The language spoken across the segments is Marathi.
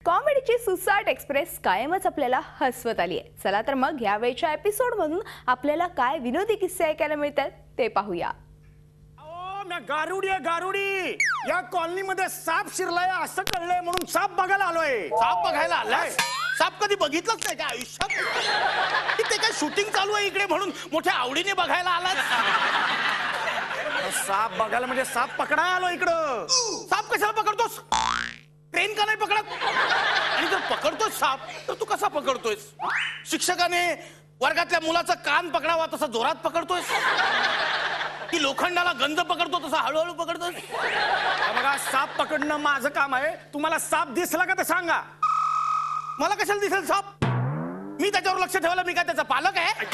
कॉमेडीची सुसाट एक्सप्रेस कायमच आपल्याला हसवत आली आहे. चला तर मग यावेळच्या एपिसोडमधून आपल्याला काय विनोदी किस्से ऐकायला मिळतात ते पाहूया. गारुडी आहे गारुडी. या कॉलनीमध्ये साप शिरलाय असं कळलंय म्हणून साप बघायला आलोय. साप बघायला आलाय? साप कधी बघितलंच नाही का आयुष्यात? ते काय शूटिंग चालू आहे इकडे म्हणून मोठ्या आवडीने बघायला आलाय? साप बघायला म्हणजे साप पकडायला आलो इकडं. साप कशाला पकडतोस? ट्रेन का नाही पकडत? आणि जर पकडतोय साप तर तू कसा पकडतोयस? शिक्षकाने वर्गातल्या मुलाचा कान पकडावा तसा जोरात पकडतोयस की लोखंडाला गंज पकडतो तसा हळूहळू पकडतोय? बघा, साप पकडणं माझं काम आहे. तुम्हाला साप दिसला का ते सांगा. मला कशाला दिसेल साप? मी त्याच्यावर लक्ष ठेवायला मी काय त्याचा पालक आहे?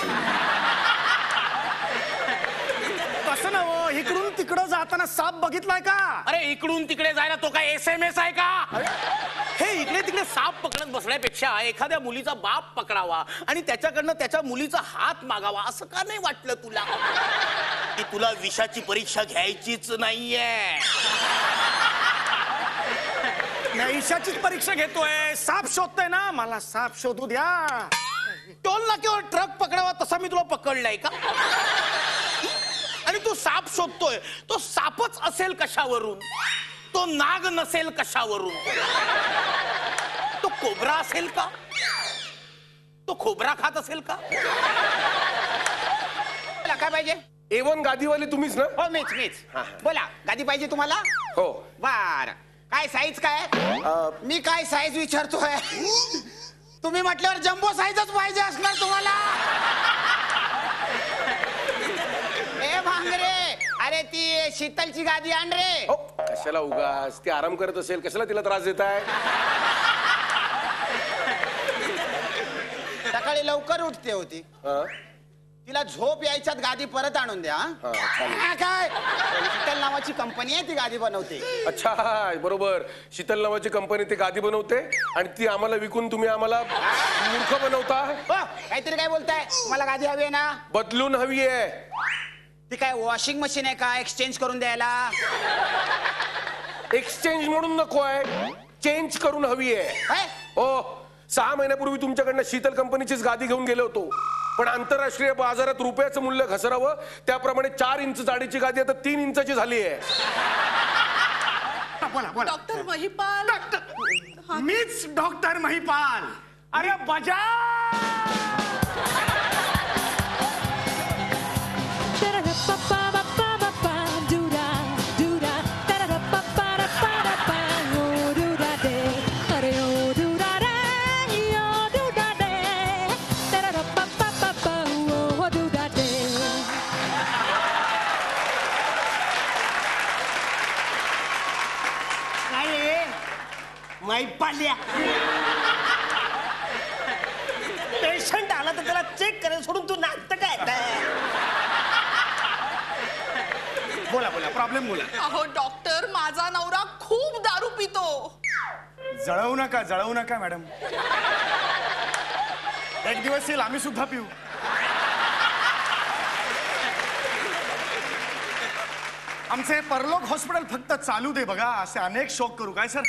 कसं ना इकडून तिकडं जाताना साप बघितलाय का? अरे इकडून तिकडे जायला तो काय SMS आहे का? हे इकडे तिकडे साप पकडत बसण्यापेक्षा एखाद्या मुलीचा बाप पकडावा आणि त्याच्याकडनं त्याच्या मुलीचा हात मागावा असं का नाही वाटलं तुला? की तुला विषाची परीक्षा घ्यायचीच नाहीये. ईशाचीच परीक्षा घेतोय. साप शोधतोय ना, मला साप शोधू द्या. टोल नाक्यावर ट्रक पकडावा तसा मी तुला पकडलाय का? आणि तू साप शोधतोय, तो सापच असेल कशावरून? तो नाग नसेल कशावरून? तो कोब्रा असेल का? तो खोबरा खात असेल का? काय पाहिजे? A1 गादीवाले तुम्हीच ना? हो मीच. बोला, गादी पाहिजे तुम्हाला? हो. बर, काय साईज काय? मी काय साईज विचारतोय? तुम्ही म्हटल्यावर जम्बो साईजच पाहिजे असणार तुम्हाला. ए भांगरे, अरे ती शीतलची गादी आण रे. हो, कशाला उगाच? ती आराम करत असेल, कशाला तिला त्रास देताय? सकाळी लवकर उठते होती, तिला झोप यायच्यात गादी परत आणून द्या. काय शीतल नावाची कंपनी आहे, ती गादी बनवते. अच्छा, बरोबर. शीतल नावाची कंपनी ती गादी बनवते आणि ती आम्हाला विकून तुम्ही आम्हाला मूर्ख बनवता. काहीतरी काय बोलताय? तुम्हाला गादी हवी आहे ना? बदलून हवी आहे. ती काय वॉशिंग मशीन आहे का एक्सचेंज करून द्यायला? एक्सचेंज म्हणून नको आहे, चेंज करून हवी आहे. हो, 6 महिन्यापूर्वी तुमच्याकडनं शीतल कंपनीचीच गादी घेऊन गेलो होतो, पण आंतरराष्ट्रीय बाजारात रुपयाचं मूल्य घसरावं त्याप्रमाणे 4 इंच जाडीची गादी आता 3 इंचाची झाली आहे. डॉक्टर महिपाल. मीच डॉक्टर महिपाल. अरे बजा. महिपाल्या पेशंट आला तर त्याला चेक करायला सोडून तू नाचतं काय? बोला प्रॉब्लेम बोला. अहो डॉक्टर, माझा नवरा खूप दारू पितो. जळवू नका मॅडम. एक दिवस येईल आम्ही सुद्धा पिऊ. आमचे परलोक हॉस्पिटल फक्त चालू दे बघा, असे अनेक शोक करू. काय सर?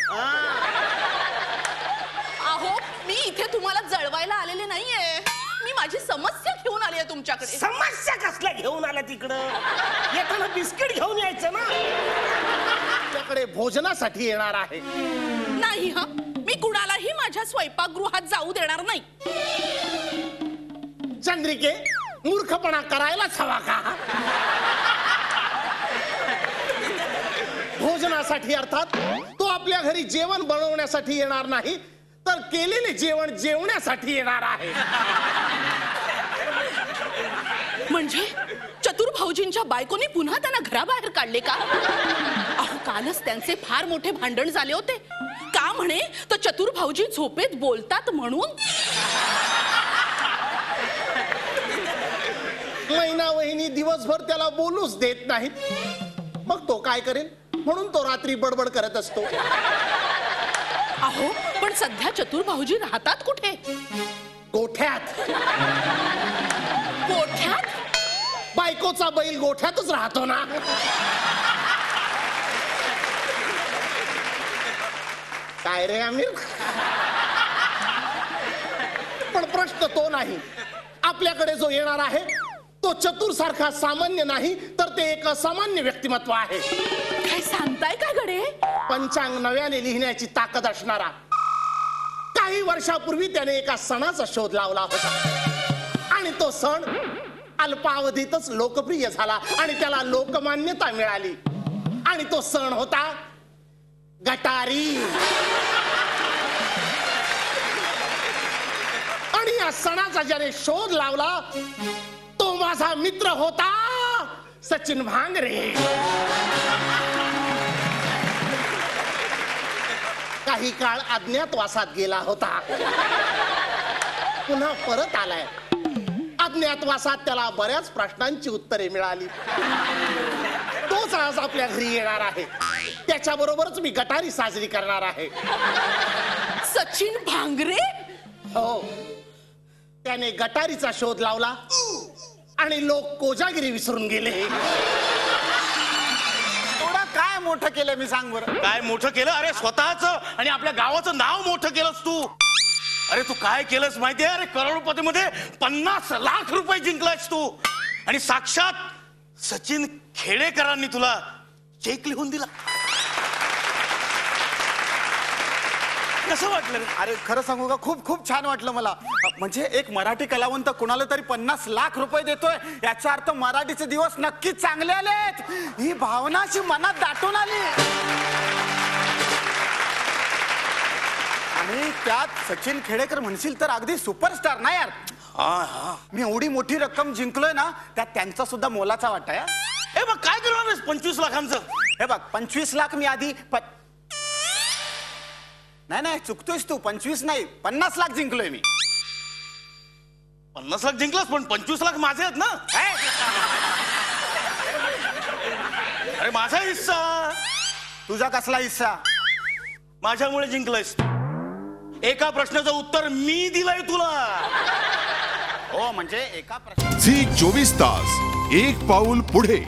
अहो मी इथे तुम्हाला जळवायला आलेले नाहीये, मी माझी समस्या घेऊन आली आहे तुमच्याकडे. समस्या कसल्या घेऊन आला तिकडं? येताना बिस्किट घेऊन यायचं ना. तुझ्याकडे भोजनासाठी येणार आहे. नाही हा, मी कुणालाही माझ्या स्वयंपाकगृहात जाऊ देणार नाही. चंद्रिके, मूर्खपणा करायलाच हवा का? भोजनासाठी अर्थात तो आपल्या घरी जेवण बनवण्यासाठी येणार नाही, तर केलेले जेवण जेवण्यासाठी येणार आहे. म्हणजे चतुर भाऊजींच्या बायकोनी पुन्हा त्यांना घराबाहेर काढले का? अहो कालच त्यांचे फार मोठे भांडण झाले होते. का म्हणे तर चतुर भाऊजी झोपेत बोलतात म्हणून. मैना वहिनी दिवसभर त्याला बोलूच देत नाहीत, मग तो काय करेल म्हणून तो रात्री बडबड करत असतो. अहो पण सध्या चतुर भाऊजी राहतात कुठे? गोठ्यात. गोठ्यात? बायकोचा बैल गोठ्यातच राहतो ना. काय रे आमिर? पण प्रश्न तो नाही. आपल्याकडे जो येणार आहे तो चतुर सारखा सामान्य नाही, तर ते एक असामान्य व्यक्तिमत्व आहे. काय सांगताय काय गडे? पंचांग नव्याने लिहिण्याची ताकद असणारा. काही वर्षापूर्वी त्याने एका सणाचा शोध लावला होता आणि तो सण अल्पावधीतच लोकप्रिय झाला आणि त्याला लोकमान्यता मिळाली. आणि तो सण होता गटारी. आणि या सणाचा ज्याने शोध लावला तो माझा मित्र होता सचिन भांगरे. काही काळ अज्ञातवासात गेला होता, पुन्हा परत आलाय. अज्ञातवासात त्याला बऱ्याच प्रश्नांची उत्तरे मिळाली. तोच आज आपल्या घरी येणार आहे. त्याच्या बरोबरच मी गटारी साजरी करणार आहे. सचिन भांगरे? हो, त्याने गटारीचा शोध लावला आणि लोक कोजागिरी विसरून गेले. थोडं काय मोठं केलं मी सांग बरं. काय मोठं केलं? अरे स्वतःच आणि आपल्या गावाचं नाव मोठं केलंस तू. अरे तू काय केलंस माहितीये? अरे करोडपतीमध्ये 50 लाख रुपये जिंकलायस तू. आणि साक्षात सचिन खेडेकरांनी तुला चेक लिहून दिला. कसं वाटलं रे? अरे खरं सांगू का, खूप खूप छान वाटलं मला. म्हणजे एक मराठी कलावंत कुणाला तरी 50 लाख रुपये देतोय, याचा अर्थ मराठीचे दिवस नक्कीच चांगले आलेत. ही भावना अशी मनात दाटून आली. आणि त्यात सचिन खेडेकर म्हणशील तर अगदी सुपरस्टार ना यार. मी एवढी मोठी रक्कम जिंकलोय ना, त्यात त्यांचा सुद्धा मोलाचा वाटा आहे. हे बघ काय करणार आहेस 25 लाखांचं? हे बघ 25 लाख मी आधी नाही चुकतोयस तू. 25 नाही 50 लाख जिंकलोय मी. 50 लाख जिंकलास पण 25 लाख माझे आहेत ना. अरे माझा हिस्सा. तुझा कसला हिस्सा? माझ्यामुळे जिंकलायस. एका प्रश्नाचं उत्तर मी दिलंय तुला. हो म्हणजे एका प्रश्न. झी 24 तास एक पाऊल पुढे.